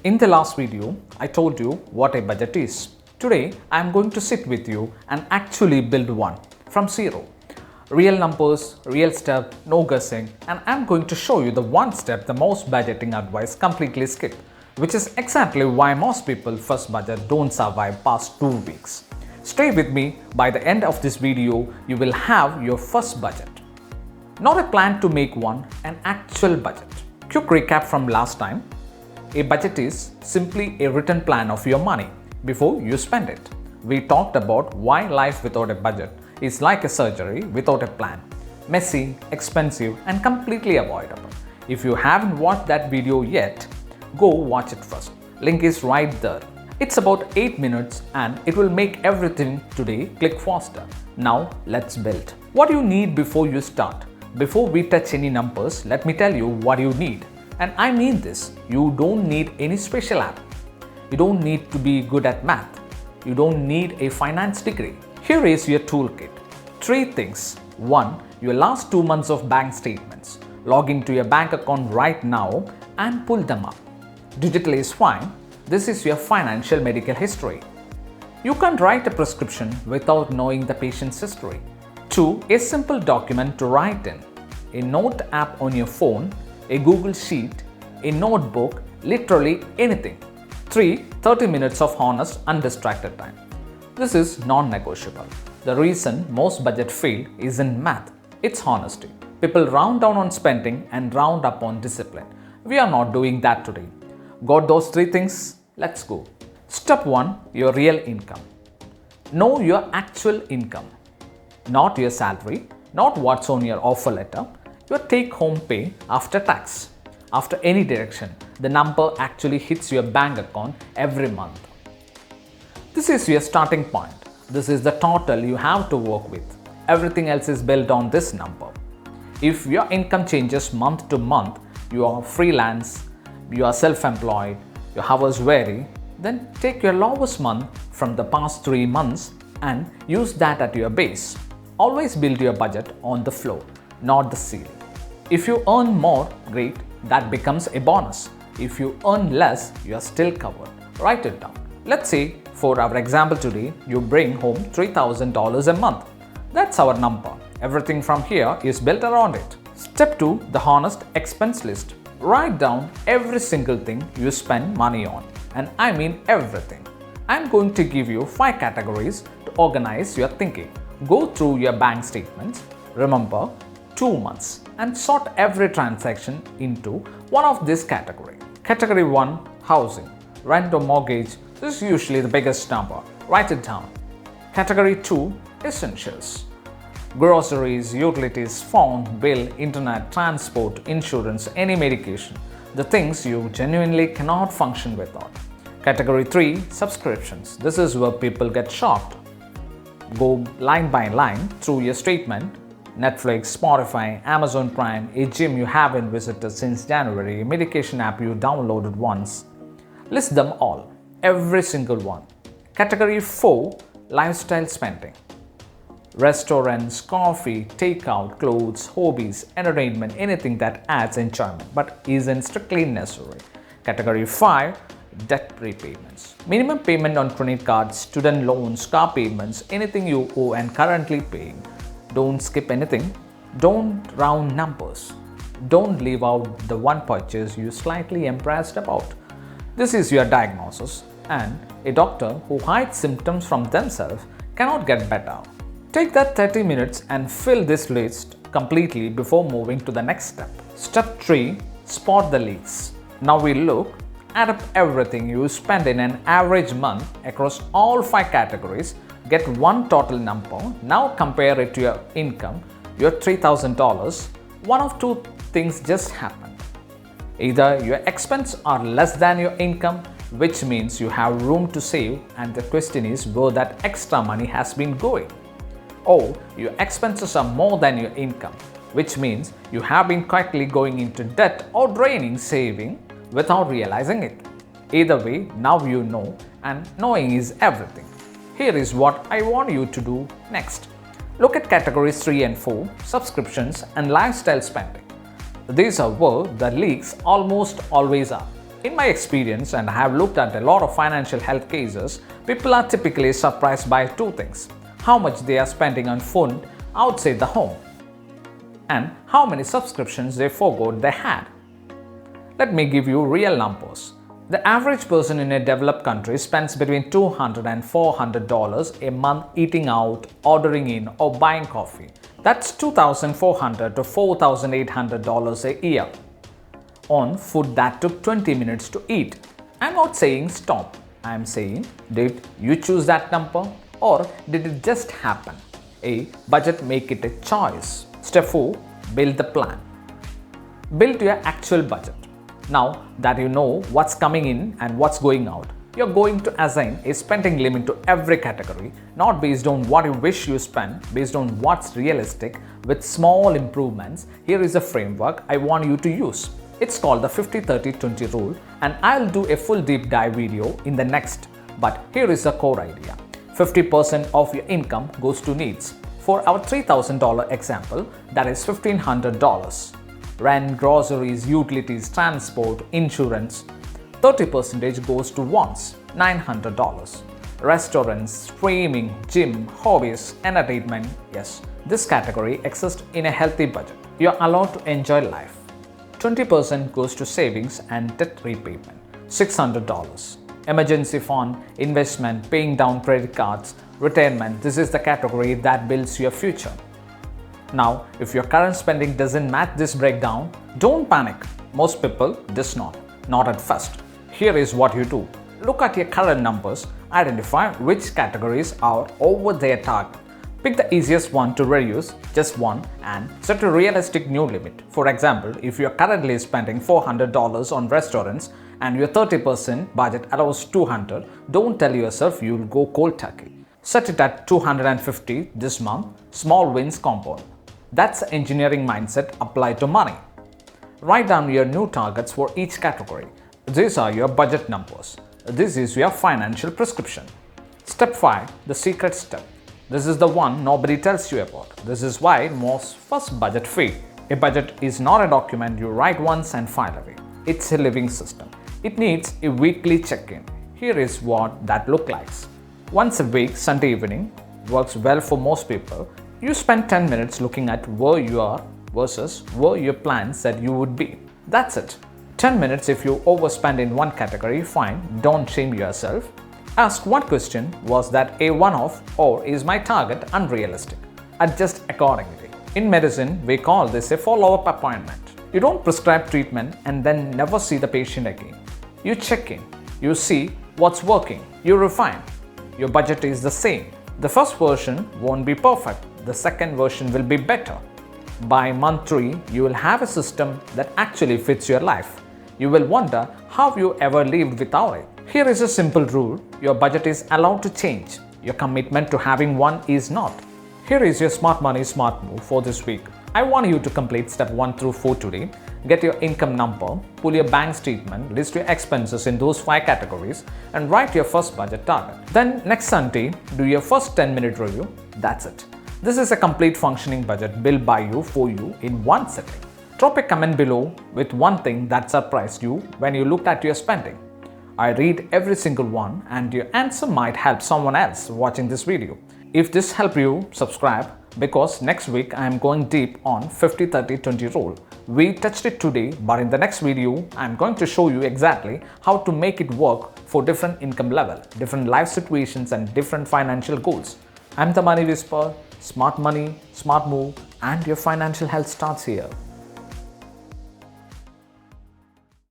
In the last video, I told you what a budget is. Today, I am going to sit with you and actually build one from zero. Real numbers, real step, no guessing, and I am going to show you the one step the most budgeting advice completely skip, which is exactly why most people first budget don't survive past 2 weeks. Stay with me. By the end of this video, you will have your first budget. Not a plan to make one, an actual budget. Quick recap from last time. A budget is simply a written plan of your money before you spend it. We talked about why life without a budget is like a surgery without a plan. Messy, expensive, and completely avoidable. If you haven't watched that video yet, go watch it first. Link is right there. It's about 8 minutes and it will make everything today click faster. Now let's build. What do you need before you start? Before we touch any numbers, let me tell you what you need. And I mean this, you don't need any special app. You don't need to be good at math. You don't need a finance degree. Here is your toolkit. 3 things. 1. Your last 2 months of bank statements. Log into your bank account right now and pull them up. Digital is fine. This is your financial medical history. You can't write a prescription without knowing the patient's history. 2. A simple document to write in. A note app on your phone, a Google Sheet, a notebook, literally anything. 3. 30 minutes of honest, undistracted time. This is non-negotiable. The reason most budget fail isn't math, it's honesty. People round down on spending and round up on discipline. We are not doing that today. Got those 3 things? Let's go. Step 1. Your real income. Know your actual income. Not your salary, not what's on your offer letter, your take-home pay after tax. After any deduction, the number actually hits your bank account every month. This is your starting point. This is the total you have to work with. Everything else is built on this number. If your income changes month to month, you are freelance, you are self-employed, your hours vary, then take your lowest month from the past 3 months and use that at your base. Always build your budget on the floor, not the ceiling. If you earn more, great, that becomes a bonus. If you earn less, you are still covered. Write it down. Let's say, for our example today, you bring home $3,000 a month. That's our number. Everything from here is built around it. Step 2. The honest expense list. Write down every single thing you spend money on. And I mean everything. I'm going to give you 5 categories to organize your thinking. Go through your bank statements. Remember, 2 months. And sort every transaction into one of this category. Category 1. Housing. Rent or mortgage. This is usually the biggest number. Write it down. Category 2. Essentials. Groceries, utilities, phone, bill, internet, transport, insurance, any medication. The things you genuinely cannot function without. Category 3. Subscriptions. This is where people get shocked. Go line by line through your statement. Netflix, Spotify, Amazon Prime, a gym you haven't visited since January, a medication app you downloaded once. List them all, every single one. Category 4. Lifestyle spending. Restaurants, coffee, takeout, clothes, hobbies, entertainment, anything that adds enjoyment but isn't strictly necessary. Category 5. Debt repayments. Minimum payment on credit cards, student loans, car payments, anything you owe and currently paying. Don't skip anything. Don't round numbers. Don't leave out the one purchase you're slightly embarrassed about. This is your diagnosis, and a doctor who hides symptoms from themselves cannot get better. Take that 30 minutes and fill this list completely before moving to the next step. Step 3. Spot the leaks. Now we look, add up everything you spend in an average month across all 5 categories, get one total number. Now compare it to your income, your $3,000. One of 2 things just happened. Either your expenses are less than your income, which means you have room to save, and the question is where that extra money has been going. Or your expenses are more than your income, which means you have been quietly going into debt or draining saving without realizing it. Either way, now you know, and knowing is everything. Here is what I want you to do next. Look at categories 3 and 4, subscriptions and lifestyle spending. These are where the leaks almost always are. In my experience, and I have looked at a lot of financial health cases, people are typically surprised by two things: how much they are spending on food outside the home, and how many subscriptions they forgot they had. Let me give you real numbers. The average person in a developed country spends between $200 and $400 a month eating out, ordering in, or buying coffee. That's $2,400 to $4,800 a year on food that took 20 minutes to eat. I'm not saying stop. I'm saying, did you choose that number, or did it just happen? A budget, make it a choice. Step 4. Build the plan. Build your actual budget. Now that you know what's coming in and what's going out, you're going to assign a spending limit to every category, not based on what you wish you spend, based on what's realistic with small improvements. Here is a framework I want you to use. It's called the 50-30-20 rule, and I'll do a full deep dive video in the next. But here is the core idea. 50% of your income goes to needs. For our $3,000 example, that is $1,500. Rent, groceries, utilities, transport, insurance. 30% goes to wants, $900. Restaurants, streaming, gym, hobbies, entertainment. Yes, this category exists in a healthy budget. You're allowed to enjoy life. 20% goes to savings and debt repayment, $600. Emergency fund, investment, paying down credit cards, retirement. This is the category that builds your future. Now, if your current spending doesn't match this breakdown, don't panic. Most people does not at first. Here is what you do. Look at your current numbers, identify which categories are over their target. Pick the easiest one to reduce, just one, and set a realistic new limit. For example, if you are currently spending $400 on restaurants and your 30% budget allows $200, don't tell yourself you'll go cold turkey. Set it at $250 this month. Small wins compound. That's the engineering mindset applied to money. Write down your new targets for each category. These are your budget numbers. This is your financial prescription. Step 5, the secret step. This is the one nobody tells you about. This is why most first budget fail. A budget is not a document you write once and file away. It's a living system. It needs a weekly check-in. Here is what that looks like. Once a week, Sunday evening, works well for most people. You spend 10 minutes looking at where you are versus where your plan said you would be. That's it. 10 minutes if you overspend in one category, fine, don't shame yourself. Ask one question: was that a one-off, or is my target unrealistic? Adjust accordingly. In medicine, we call this a follow-up appointment. You don't prescribe treatment and then never see the patient again. You check in, you see what's working, you refine. Your budget is the same. The first version won't be perfect. The second version will be better. By month 3, you will have a system that actually fits your life. You will wonder how you ever lived without it. Here is a simple rule. Your budget is allowed to change. Your commitment to having one is not. Here is your smart money, smart move for this week. I want you to complete step 1 through 4 today. Get your income number, pull your bank statement, list your expenses in those 5 categories, and write your first budget target. Then next Sunday, do your first 10-minute review. That's it. This is a complete functioning budget built by you for you in one sitting. Drop a comment below with one thing that surprised you when you looked at your spending. I read every single one, and your answer might help someone else watching this video. If this helped you, subscribe, because next week I am going deep on 50-30-20 rule. We touched it today, but in the next video I am going to show you exactly how to make it work for different income level, different life situations, and different financial goals. I'm the Money Whisperer. Smart money, smart move, and your financial health starts here.